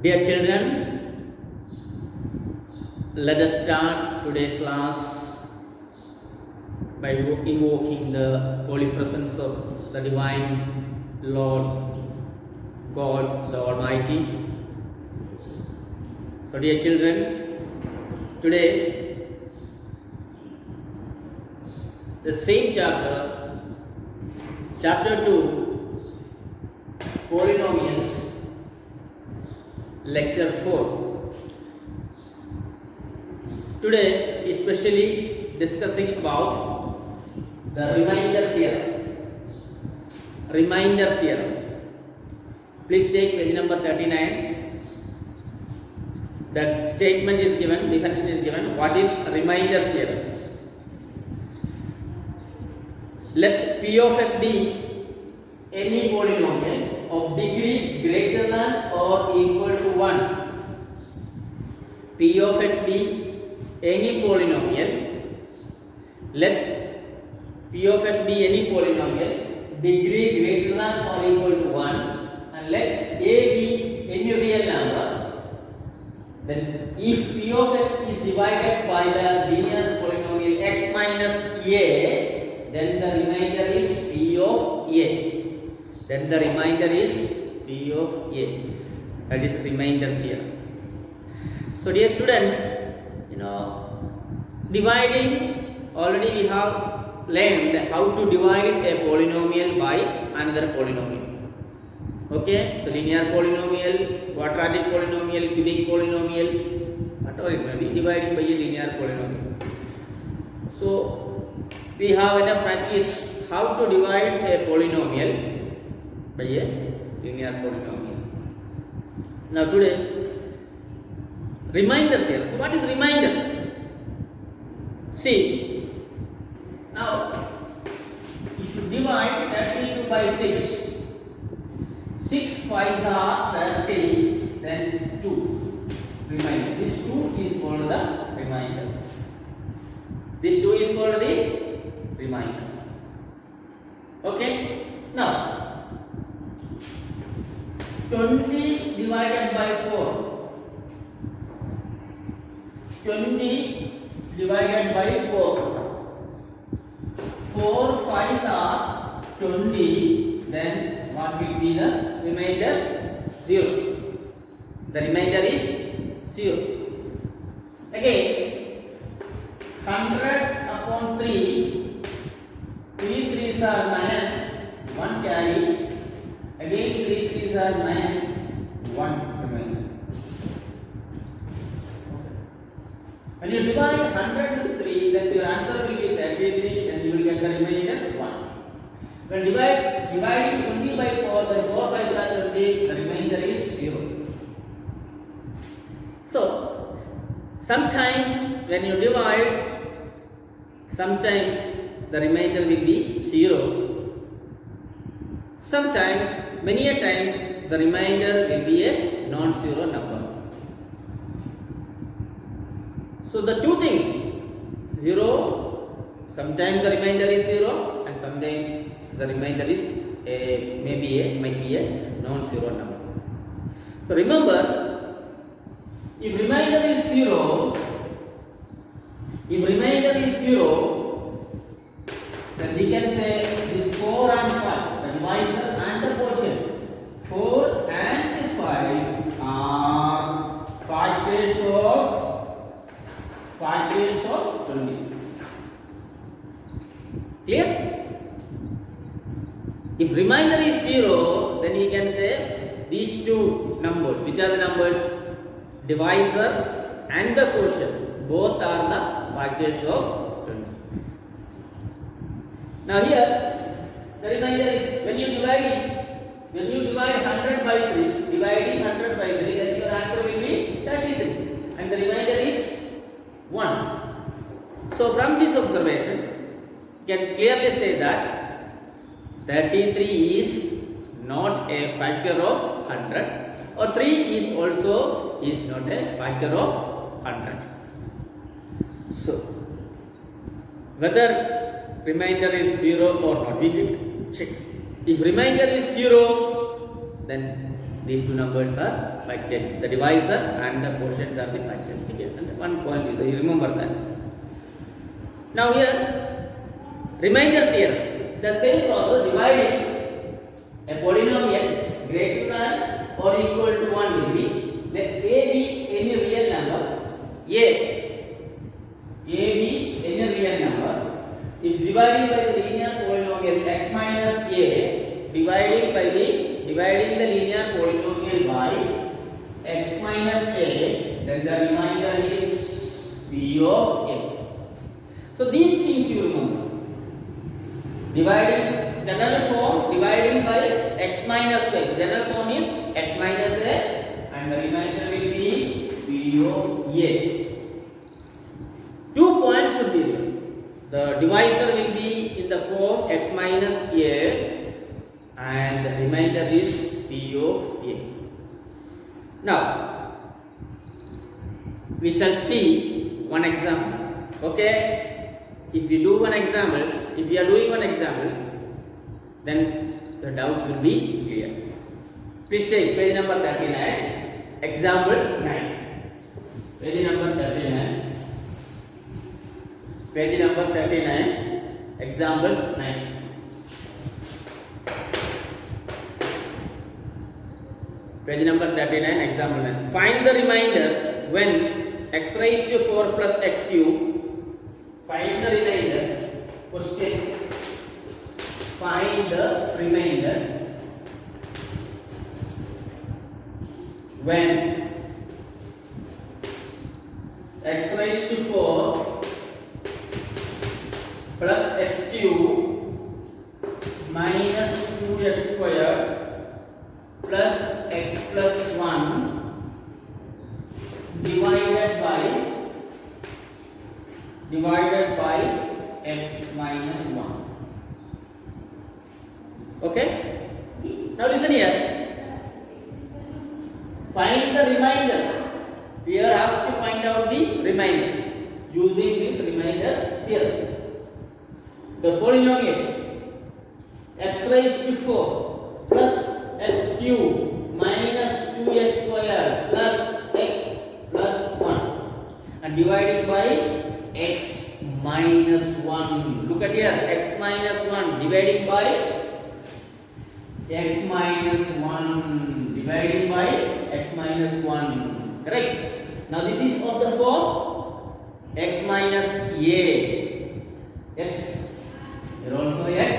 Dear children, let us start today's class by invoking the holy presence of the divine Lord God the Almighty. So, dear children, today the same chapter 2, Polynomials, lecture 4. Today, especially discussing about the remainder theorem. Remainder theorem. Please take page number 39. That statement is given, definition is given. What is remainder theorem? Let P of x be any polynomial of degree greater than or equal to 1. P of x be any polynomial. Let P of x be any polynomial degree greater than or equal to 1, and let A be any real number. Then if P of x is divided by the linear polynomial x minus A, then the remainder is P of A. Then the remainder is P of A. That is remainder theorem. So, dear students, dividing, already we have learned how to divide a polynomial by another polynomial. Okay, so linear polynomial, quadratic polynomial, cubic polynomial, whatever it may be, dividing by a linear polynomial. So, we have enough practice how to divide a polynomial by a linear polynomial. Now today, remainder theorem. So what is remainder? See, now if you divide 32 by 6, 6 5s are 30, then 2 remainder. This 2 is called the remainder. This 2 is called the remainder. Okay, now 20 divided by 4. 20 divided by 4. 4 5s are 20. Then what will be the remainder? 0. The remainder is 0. Again, 100 upon 3. 3 3s are 9. 1 carry. Again 3 3s are 9, 1 remainder. When you divide 100 with 3, then your answer will be 33, and you will get the remainder 1. When dividing 20 by 4, then 4 5s are 20, the remainder is 0. So, sometimes when you divide, sometimes the remainder will be 0. Sometimes, many a times, the remainder will be a non-zero number. So the two things, 0, sometimes the remainder is 0, and sometimes the remainder is might be a non-zero number. So remember, if remainder is 0, then we can say this 4 and 5. Divisor and the quotient. 4 and 5 are factors of 20. Clear? If remainder is 0, then you can say these two numbers. Which are the numbers? Divisor and the quotient. Both are the factors of 20. Now here, the remainder is, when you divide 100 by 3, dividing 100 by 3, then your answer will be 33, and the remainder is 1. So from this observation, you can clearly say that 33 is not a factor of 100, or 3 is also not a factor of 100. So whether remainder is 0 or not, we will check. If remainder is 0, then these two numbers are factors. The divisor and the quotients are the factors. Okay, and one point you remember that. Now here, remainder theorem. The same process dividing a polynomial greater than or equal to 1 degree. Let a be any real number. A be any real number. If dividing by the linear polynomial x minus a, dividing the linear polynomial by x minus a, then the remainder is p of a. So these things you remember. Dividing general form, dividing by x minus a. General form is x minus a, and the remainder will be p of a. 2 points should be there. The divisor will be in the form x minus a, and the remainder is p of a. Now we shall see one example. Okay. If we do one example, if we are doing one example, then the doubts will be clear. Please take page number 39, example 9. Page number 39. Page number 39, example 9. Page number 39, example 9. Find the remainder when x raised to 4 plus x cube. Find the remainder. Question. Find the remainder when x raised to 4 plus x cube minus 2x square plus x plus 1 divided by x minus 1. Okay? Now listen here. Find the remainder. We are asked to find out the remainder using this remainder theorem. The polynomial x raised to 4 plus x cube minus 2x square plus x plus 1 and divided by x minus 1. Look at here, x minus 1 dividing by x minus 1 dividing by x minus 1. Correct? Now this is of the form x minus a. X, here also x,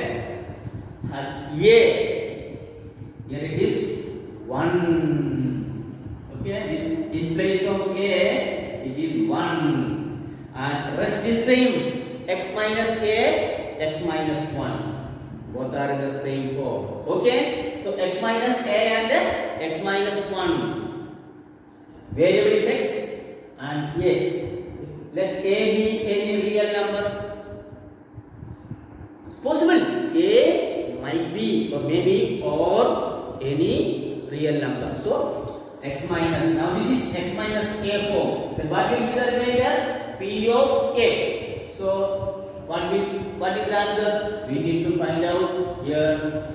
and a, here it is 1. Okay, this in place of a, it is 1. And rest is same, x minus a, x minus 1. Both are in the same form. Okay, so x minus a and x minus 1. Variable is x and a. Let a be any real number. Possible a might be or maybe or any real number. So x minus. Now this is x minus a form. Then what will be the remainder? P of a. So what is the answer? We need to find out here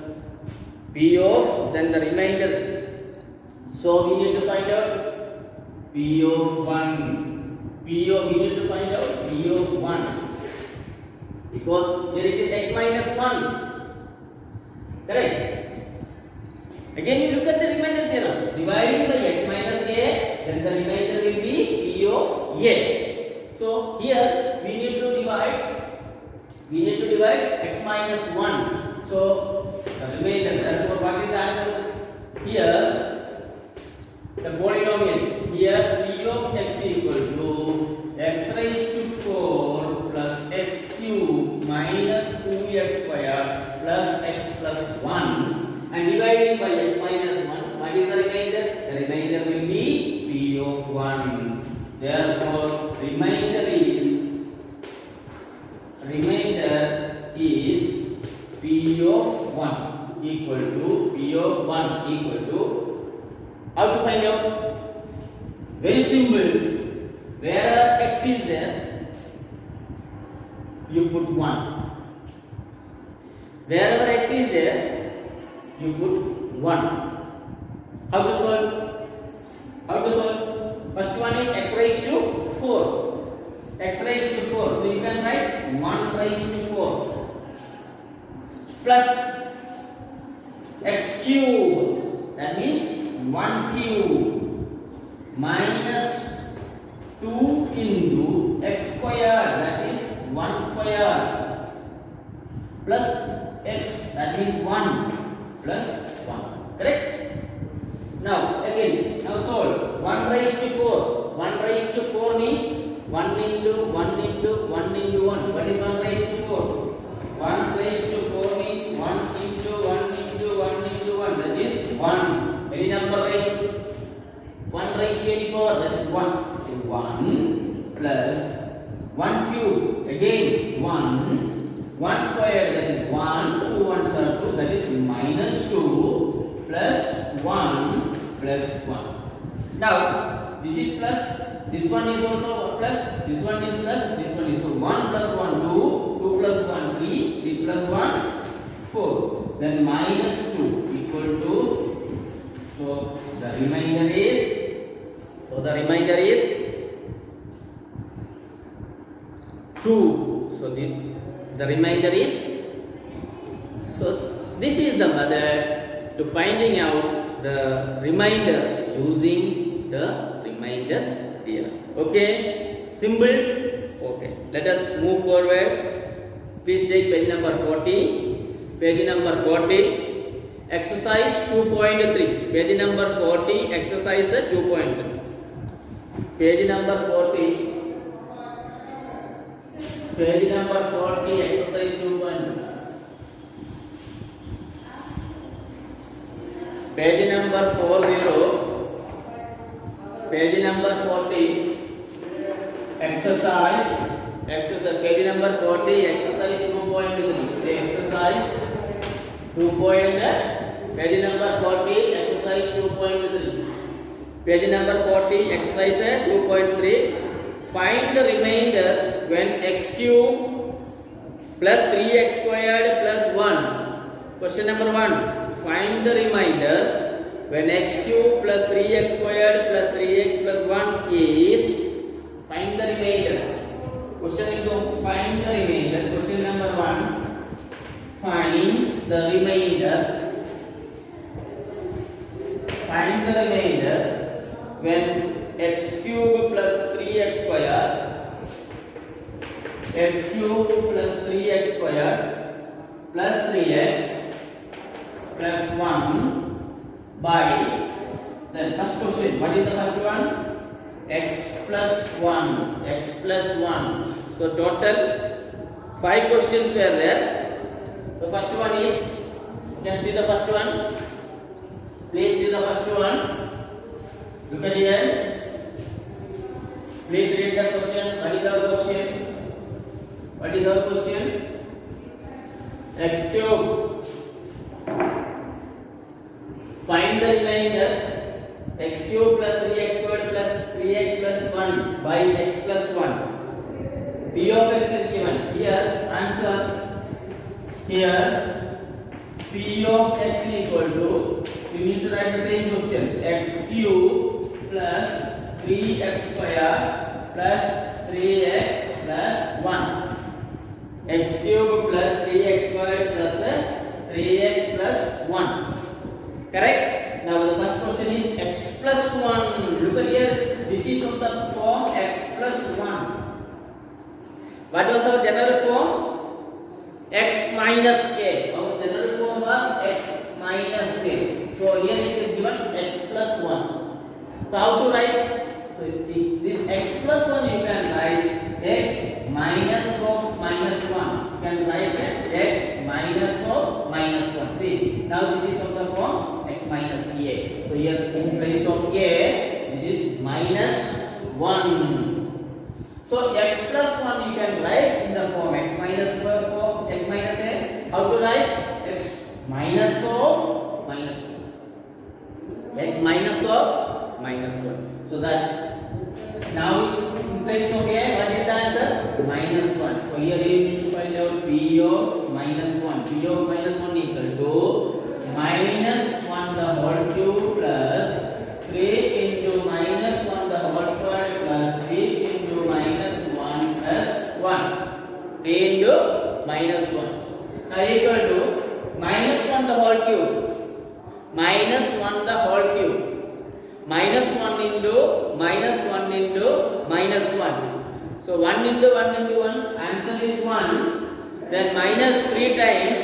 P of, then the remainder. So we need to find out P of 1. We need to find out P of 1. Because here it is x minus 1. Correct? Again you look at the remainder theorem. Dividing by x minus a, then the remainder will be P of a. So here we need to divide x minus 1. So the remainder, therefore what is the answer? Here the polynomial, here P of x equal to x raised to 4 plus x cube minus 2x square plus x plus 1 and dividing by x minus 1. What is the remainder? The remainder will be P of 1. Therefore remainder is P of 1 equal to how to find out? Very simple. Where x is there, you put 1. Wherever x is there, you put 1. How to solve? How to solve? First one is x raised to 4. X raised to 4. So you can write 1 raised to 4 plus x cube. That means 1 cube minus 2 into x square. That is 1 square plus x. That means 1 plus 1. Correct? Now again, now solve. 1 raised to 4. 1 raised to 4 means 1 into 1 into 1 into 1. What is 1 raised to 4? 1 raised to 4 means 1 into 1 into 1 into 1. That is 1. Any number raised? 1 raised to any power. That is 1. So 1 plus 1 cube. Again 1. 1 square. That is 1. 2 ones are 2. That is minus 2 plus 1 plus 1. Now this is plus. This one is also plus, this one is plus, this one is so 1 plus 1 2, 2 plus 1 3, 3 plus 1 4. Then minus 2 equal to, so the remainder is 2. So the remainder is, so this is the method to finding out the remainder using the remainder theorem. Okay, simple. Okay, let us move forward. Please take page number 40. Page number 40, exercise 2.3. Page number 40, exercise 2.3. Page number 40. Page number 40, exercise 2.3. Page number 40. Page number 40, exercise, page number 40, exercise 2.3, exercise 2. Page number 40, exercise 2.3, page number 40, exercise 2.3, find the remainder when x cube plus 3x squared plus 1. Question number 1, find the remainder when x cube plus 3x squared plus 3x plus 1 is, find the remainder. Question number, find the remainder. Question number 1, find the remainder. Find the remainder when x cube plus 3x squared, x cube plus 3x squared plus 3x plus 1 by, then first question, what is the first one? X plus 1, x plus 1. So total 5 questions were there. The first one is, you can see the first one. Please see the first one. Look at here. Please read the question. What is the question? What is the question? X cube. Find the remainder x cube plus 3x squared plus 3x plus 1 by x plus 1. P of x is given. Here answer. Here P of x is equal to, we need to write the same question, x cube plus 3x squared plus 3x plus 1. X cube plus 3x squared plus 3x plus 1. Correct? Now the first question is x plus 1. Look at here. This is of the form x plus 1. What was our general form? X minus k. Our general form was x minus k. So here it is given x plus 1. So how to write? So this x plus 1 you can write x minus of minus 1. You can write x minus of minus 1. See, now this is of the form x minus a. So here in place of a, it is minus 1. So x plus 1 you can write in the form x minus a. How to write? X minus of minus 1. X minus of minus 1. So that now it's in place of a, what is the answer? Minus 1. So here we need to find out p of minus 1. P of minus 1 equal to minus 1 the whole cube plus minus 1 into minus 1 into minus 1. So 1 into 1 into 1, answer is 1. Then minus 3 times,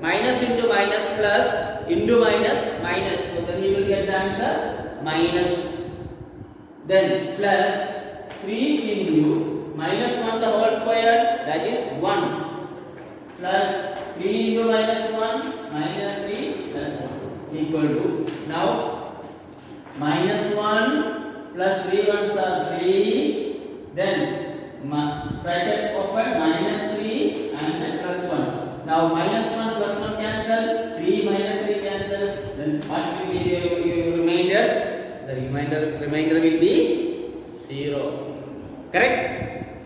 minus into minus plus into minus minus. So then you will get the answer minus. Then plus 3 into minus 1 the whole square, that is 1. Plus 3 into minus 1, minus 3 plus 1 equal to, now minus 1 plus 3 ones are 3, then bracket open, minus 3 and then plus 1. Now minus 1 plus 1 cancel, 3 minus 3 cancel, then what will be the remainder? The remainder will be 0. Correct?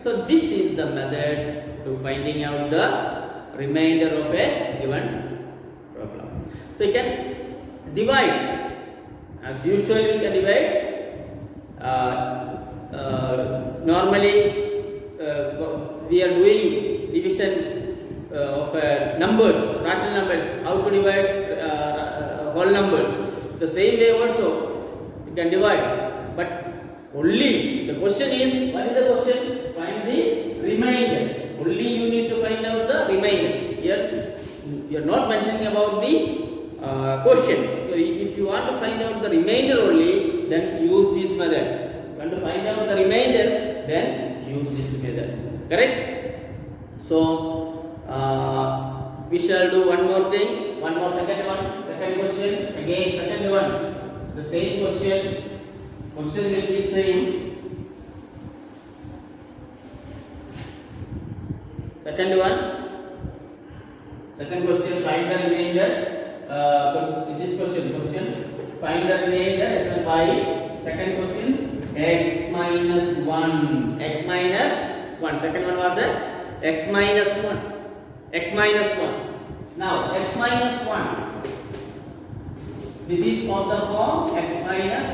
So this is the method to finding out the remainder of a given problem. So you can divide. As usual, you can divide. Normally, we are doing division of numbers, rational numbers. How to divide whole numbers? The same way also you can divide. But only the question is, what is the question? Find the remainder. Only you need to find out the remainder. Here you are not mentioning about the question. So if you want to find out the remainder only, then use this method. If you want to find out the remainder, then use this method. Correct? So we shall do one more thing, one more second question. Again second one, the same question will be same. Second question, find the remainder. This question, find the remainder by second question, x minus 1. Second one was x minus 1. Now x minus 1, this is of the form x minus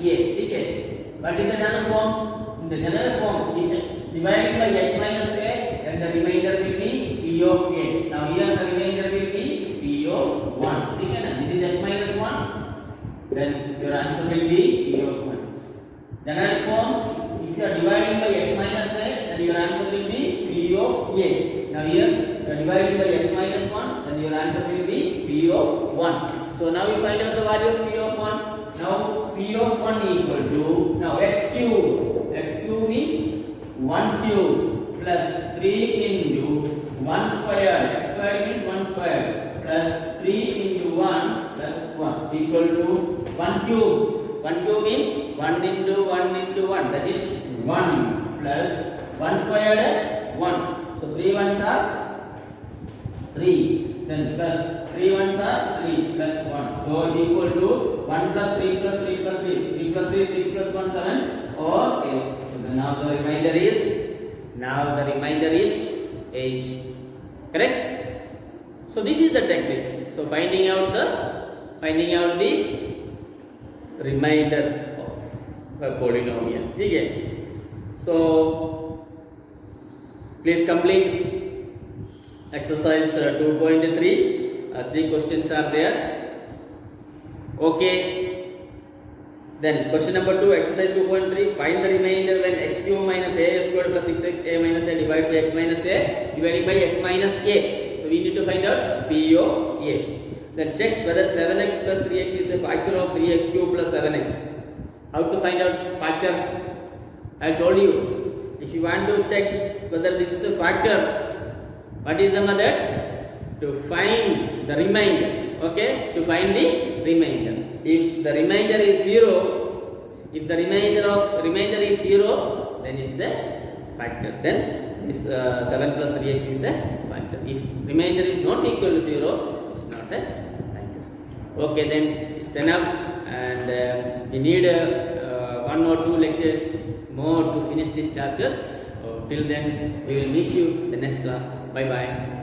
a. Okay. But in the general form, if dividing by x minus a, then the remainder will be p of a. Now here the remainder will be p of 1. Okay, this is x minus 1. Then your answer will be p of 1. General form, if you are dividing by x minus a, then your answer will be p of a. Now here you are dividing by x minus 1, then your answer will be p of 1. So now we find out the value of p of 1. Now p of 1 equal to, now x cube. X cube means 1 cube plus 3 into 1 square. X square means 1 square plus 3 into 1 plus 1 equal to 1 cube. 1 cube means 1 into 1 into 1, that is 1 plus 1 squared 1. So 3 ones are 3, then plus 3 ones are 3 plus 1. So equal to 1 plus 3 plus 3 plus 3. 3 plus 3, 6 plus 1, 7 or 8. So now the remainder is 8. Correct? So this is the technique. So finding out the remainder of a polynomial. Okay. So please complete exercise 2.3. 3 questions are there. Okay. Then question number 2, exercise 2.3. Find the remainder when x cube minus a squared plus 6x a minus a divided by x minus a divided by x minus a. So we need to find out p of a. Then check whether 7x plus 3x is a factor of 3x cube plus 7x. How to find out factor? I told you. If you want to check whether this is a factor, what is the method? To find the remainder. Okay? To find the remainder. If the remainder is 0, then it's a factor. Then this 7 plus 3x is a factor. If remainder is not equal to 0, it's not a factor. Okay, then it's enough, and we need 1 or 2 lectures more to finish this chapter. Till then, we will meet you in the next class. Bye bye.